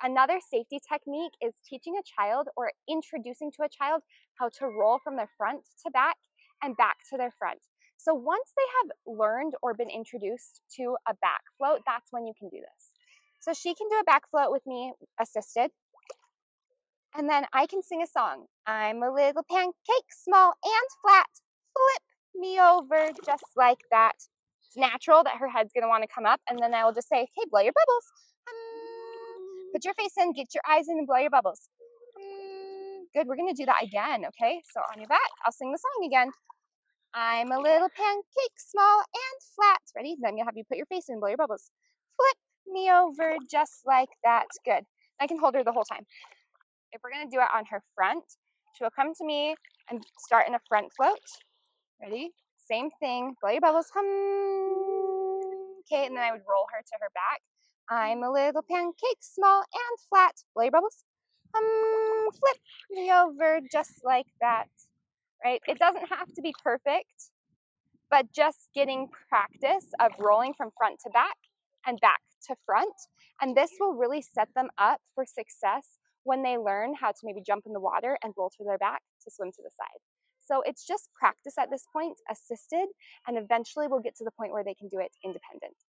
Another safety technique is teaching a child or introducing to a child how to roll from their front to back and back to their front. So once they have learned or been introduced to a back float, that's when you can do this. So she can do a back float with me assisted. And then I can sing a song. I'm a little pancake, small and flat. Flip me over just like that. It's natural that her head's going to want to come up. And then I will just say, hey, blow your bubbles. Put your face in, get your eyes in, and blow your bubbles. Good. We're going to do that again. Okay. So on your back, I'll sing the song again. I'm a little pancake, small and flat. Ready? Then I'm going to have you put your face in and blow your bubbles. Flip me over just like that. Good. I can hold her the whole time. If we're going to do it on her front, she will come to me and start in a front float. Ready? Same thing. Blow your bubbles. Okay, and then I would roll her to her back. I'm a little pancake, small and flat. Blow your bubbles. Flip me over just like that. Right? It doesn't have to be perfect, but just getting practice of rolling from front to back and back to front. And this will really set them up for success when they learn how to maybe jump in the water and roll to their back to swim to the side. So it's just practice at this point, assisted, and eventually we'll get to the point where they can do it independent.